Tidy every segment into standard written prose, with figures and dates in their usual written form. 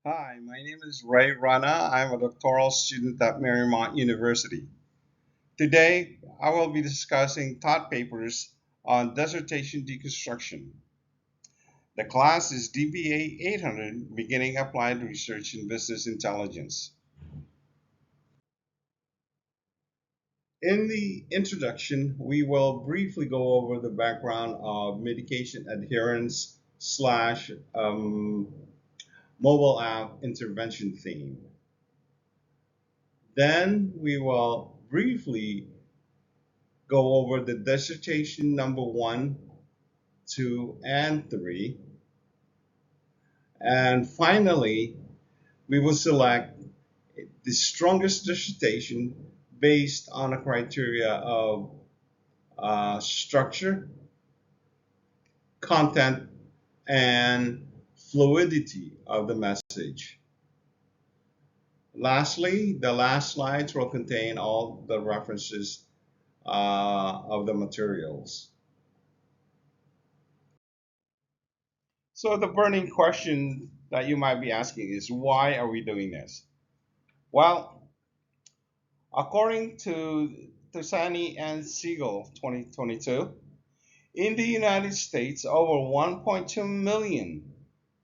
Hi, my name is Ray Rana. I'm a doctoral student at Marymount University. Today, I will be discussing thought papers on dissertation deconstruction. The class is DBA 800, Beginning Applied Research in Business Intelligence. In the introduction, we will briefly go over the background of medication adherence slash mobile app intervention theme. Then we will briefly go over the dissertation number one, two, and three. And finally, we will select the strongest dissertation based on a criteria of structure, content, and fluidity of the message. Lastly, the last slides will contain all the references of the materials. So the burning question that you might be asking is why are we doing this? Well, according to Tusani and Siegel 2022, in the United States, over 1.2 million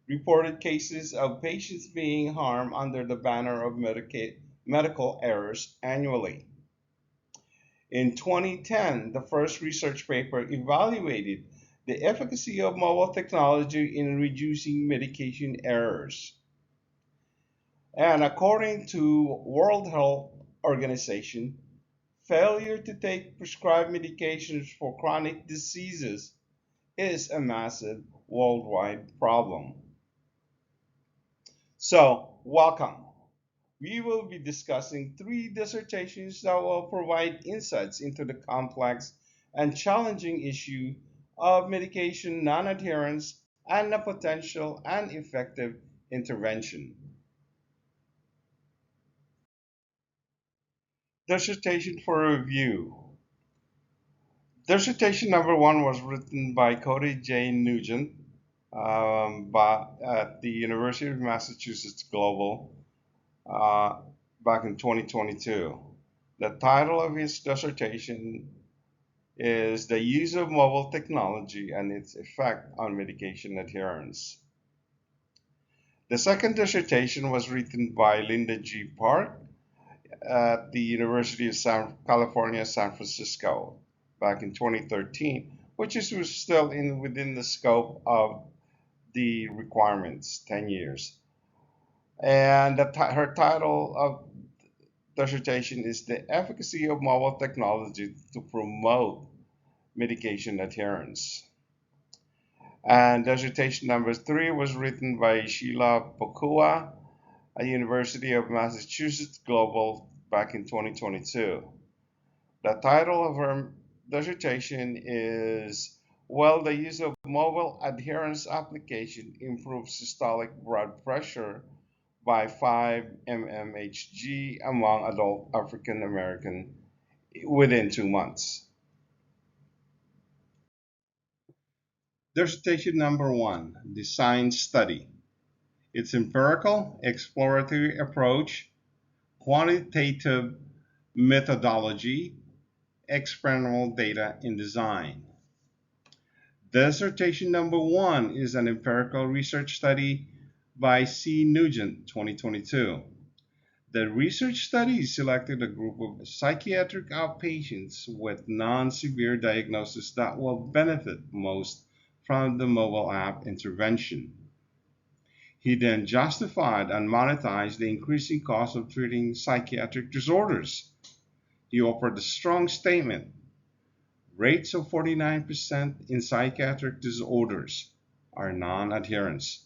reported cases of patients being harmed under the banner of medical errors annually. In 2010, the first research paper evaluated the efficacy of mobile technology in reducing medication errors. And according to World Health Organization, failure to take prescribed medications for chronic diseases is a massive worldwide problem. So, welcome. We will be discussing three dissertations that will provide insights into the complex and challenging issue of medication non-adherence and the potential and effective intervention. Dissertation for review. Dissertation number one was written by Cody J. Nugent at the University of Massachusetts Global uh, back in 2022. The title of his dissertation is The Use of Mobile Technology and Its Effect on Medication Adherence. The second dissertation was written by Linda G. Park at the University of California, San Francisco back in 2013, which was still within the scope of the requirements, 10 years. And her title of dissertation is The Efficacy of Mobile Technology to Promote Medication Adherence. And dissertation number three was written by Sheila Pokua at University of Massachusetts Global back in 2022. The title of her dissertation is Will the Use of Mobile Adherence Application Improve Systolic Blood Pressure by 5 mmHg among adult African American within 2 months? Dissertation number one, Design Study. Its empirical, exploratory approach, quantitative methodology, experimental data in design. Dissertation number one is an empirical research study by C. Nugent, 2022. The research study selected a group of psychiatric outpatients with non-severe diagnosis that will benefit most from the mobile app intervention. He then justified and monetized the increasing cost of treating psychiatric disorders. He offered a strong statement. Rates of 49% in psychiatric disorders are non-adherence.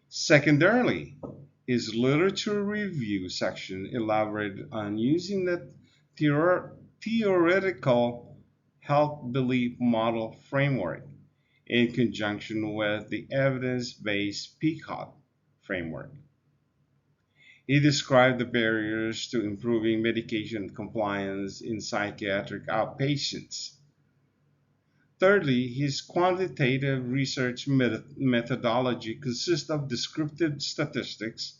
Secondarily, his literature review section elaborated on using the theoretical health belief model framework in conjunction with the evidence-based PCOT framework. He described the barriers to improving medication compliance in psychiatric outpatients. Thirdly, his quantitative research methodology consists of descriptive statistics,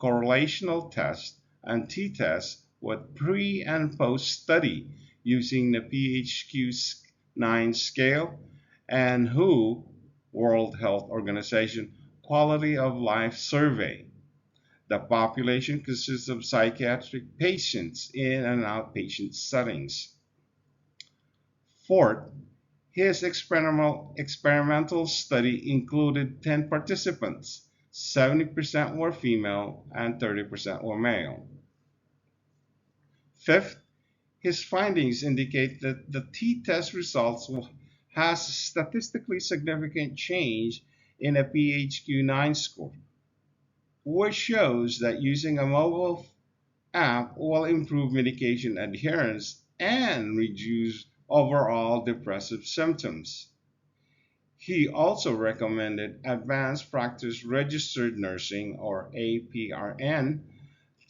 correlational tests, and t-tests with pre and post study using the PHQ-9 scale and WHO, World Health Organization, Quality of Life Survey. The population consists of psychiatric patients in and outpatient settings. Fourth, his experimental study included 10 participants. 70% were female and 30% were male. Fifth, his findings indicate that the t-test results has statistically significant change in a PHQ-9 score, which shows that using a mobile app will improve medication adherence and reduce overall depressive symptoms. He also recommended advanced practice registered nursing or APRN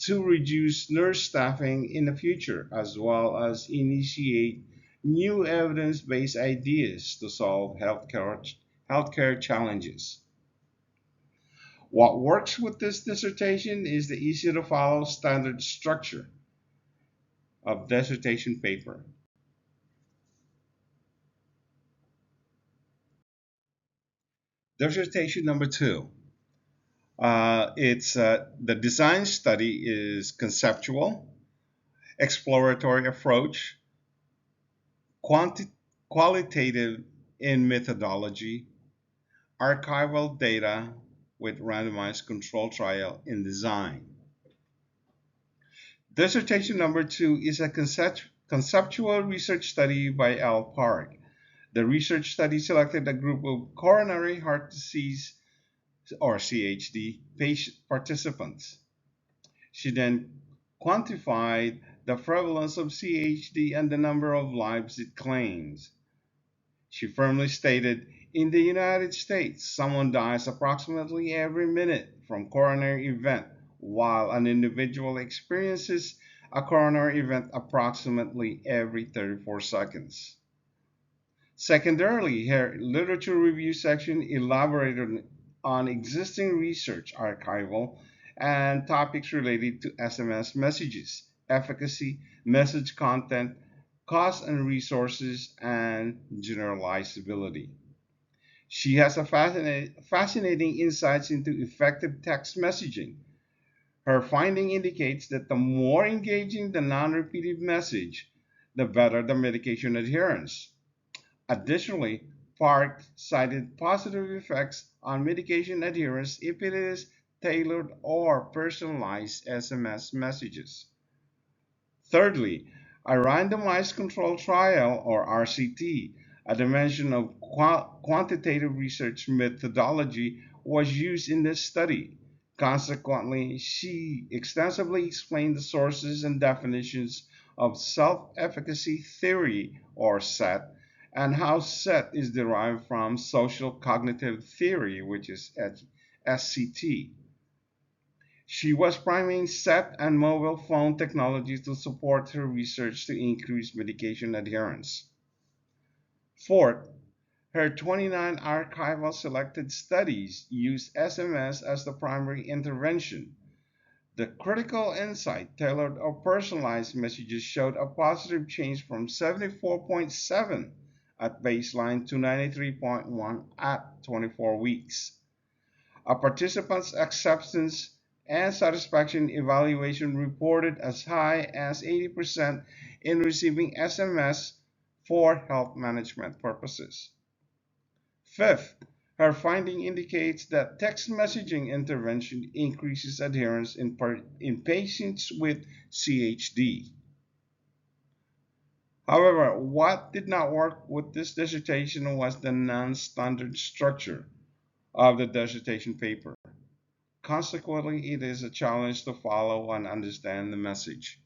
to reduce nurse staffing in the future, as well as initiate new evidence-based ideas to solve healthcare challenges. What works with this dissertation is the easy to follow standard structure of dissertation paper. Dissertation number two. It's the design study is conceptual, exploratory approach, quanti- qualitative in methodology, archival data with randomized control trial in design. Dissertation number two is a conceptual research study by L. Park. The research study selected a group of coronary heart disease or CHD patient participants. She then quantified the prevalence of CHD and the number of lives it claims. She firmly stated, in the United States, someone dies approximately every minute from coronary event, while an individual experiences a coronary event approximately every 34 seconds. Secondarily, her literature review section elaborated on existing research archival and topics related to SMS messages, efficacy, message content, cost and resources, and generalizability. She has a fascinating insights into effective text messaging. Her finding indicates that the more engaging the non-repetitive message, the better the medication adherence. Additionally, Park cited positive effects on medication adherence if it is tailored or personalized SMS messages. Thirdly, a randomized control trial or RCT, a dimension of quantitative research methodology, was used in this study. Consequently, she extensively explained the sources and definitions of self-efficacy theory or SET and how SET is derived from social cognitive theory, which is SCT. She was priming SET and mobile phone technologies to support her research to increase medication adherence. Fourth, her 29 archival selected studies used SMS as the primary intervention. The critical insight, tailored or personalized messages showed a positive change from 74.7 at baseline to 93.1 at 24 weeks. A participant's acceptance and satisfaction evaluation reported as high as 80% in receiving SMS for health management purposes. Fifth, her finding indicates that text messaging intervention increases adherence in patients with CHD. However, what did not work with this dissertation was the non-standard structure of the dissertation paper. Consequently, it is a challenge to follow and understand the message.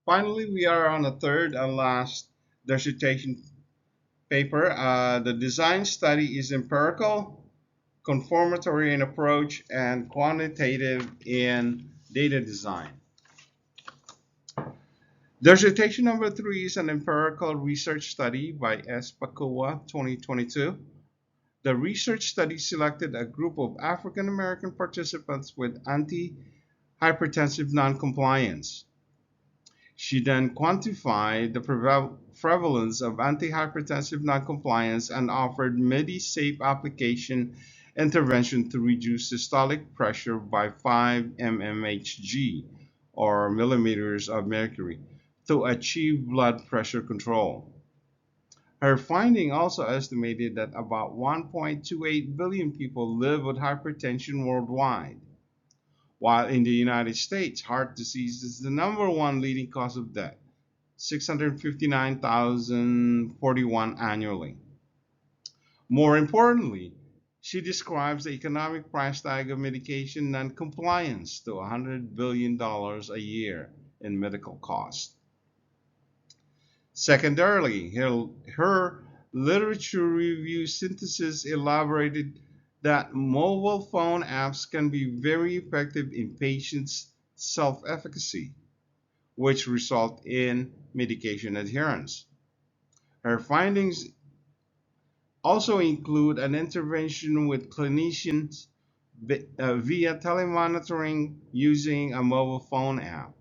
Finally, we are on the third and last dissertation paper. The design study is empirical, confirmatory in approach, and quantitative in data design. Dissertation number three is an empirical research study by S. Pakoa 2022. The research study selected a group of African American participants with antihypertensive noncompliance. She then quantified the prevalence of antihypertensive noncompliance and offered MIDI-safe application intervention to reduce systolic pressure by 5 mmHg or millimeters of mercury to achieve blood pressure control. Her finding also estimated that about 1.28 billion people live with hypertension worldwide, while in the United States, heart disease is the number one leading cause of death, 659,041 annually. More importantly, she describes the economic price tag of medication non-compliance to $100 billion a year in medical costs. Secondarily, her literature review synthesis elaborated that mobile phone apps can be very effective in patients' self-efficacy, which result in medication adherence. Her findings also include an intervention with clinicians via telemonitoring using a mobile phone app.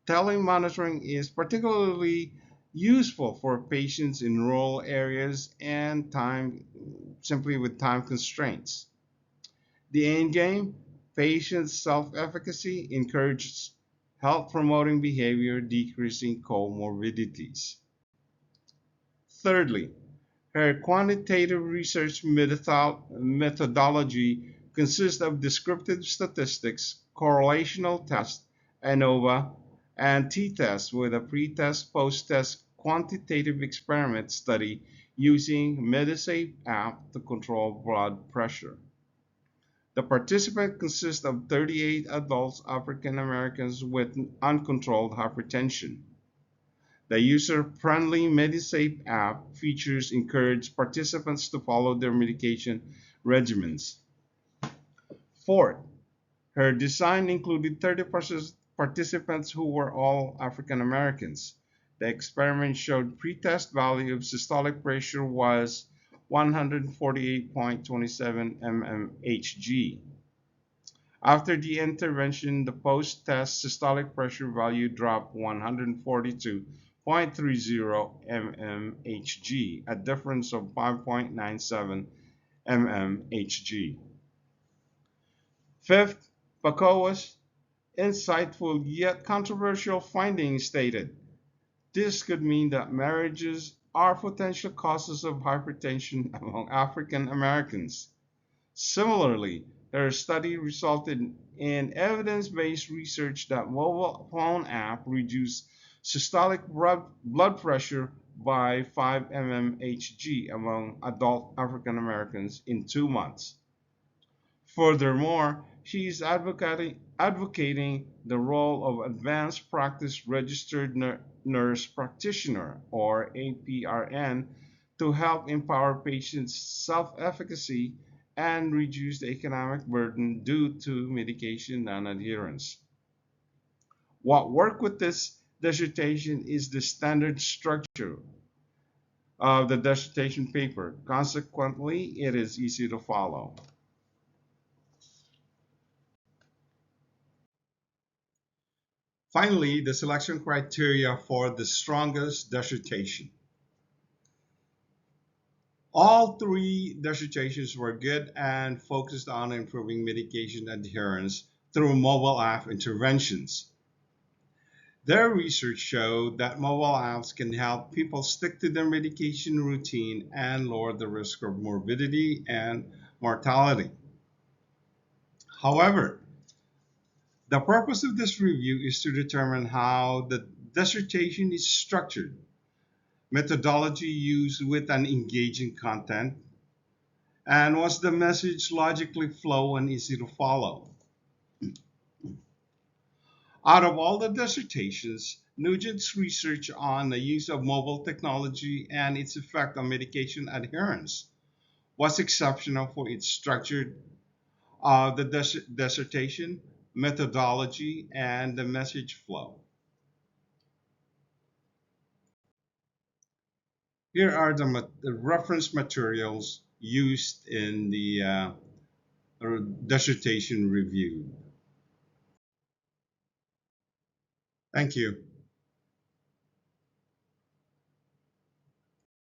Telemonitoring is particularly useful for patients in rural areas and time simply with time constraints. The end game, patients' self-efficacy encourages health promoting behavior, decreasing comorbidities. Thirdly, her quantitative research methodology consists of descriptive statistics, correlational tests, ANOVA, and t-tests with a pre-test, post-test quantitative experiment study using Medisafe app to control blood pressure. The participants consist of 38 adults African Americans with uncontrolled hypertension. The user-friendly Medisafe app features encourage participants to follow their medication regimens. Fourth, her design included 30 participants who were all African Americans. The experiment showed pre-test value of systolic pressure was 148.27 mmHg. After the intervention, the post-test systolic pressure value dropped 142.30 mmHg, a difference of 5.97 mmHg. Fifth, Pakoa's insightful yet controversial findings stated this could mean that marriages are potential causes of hypertension among African Americans. Similarly, her study resulted in evidence-based research that mobile phone app reduced systolic blood pressure by 5 mmHg among adult African Americans in 2 months. Furthermore, she is advocating the role of advanced practice registered nurse practitioner or APRN to help empower patients' self-efficacy and reduce the economic burden due to medication non-adherence. What worked with this dissertation is the standard structure of the dissertation paper. Consequently, it is easy to follow. Finally, the selection criteria for the strongest dissertation. All three dissertations were good and focused on improving medication adherence through mobile app interventions. Their research showed that mobile apps can help people stick to their medication routine and lower the risk of morbidity and mortality. However, the purpose of this review is to determine how the dissertation is structured, methodology used with an engaging content, and was the message logically flow and easy to follow. Out of all the dissertations, Nugent's research on the use of mobile technology and its effect on medication adherence was exceptional for its structure of the dissertation, methodology, and the message flow. Here are the reference materials used in the dissertation review. Thank you.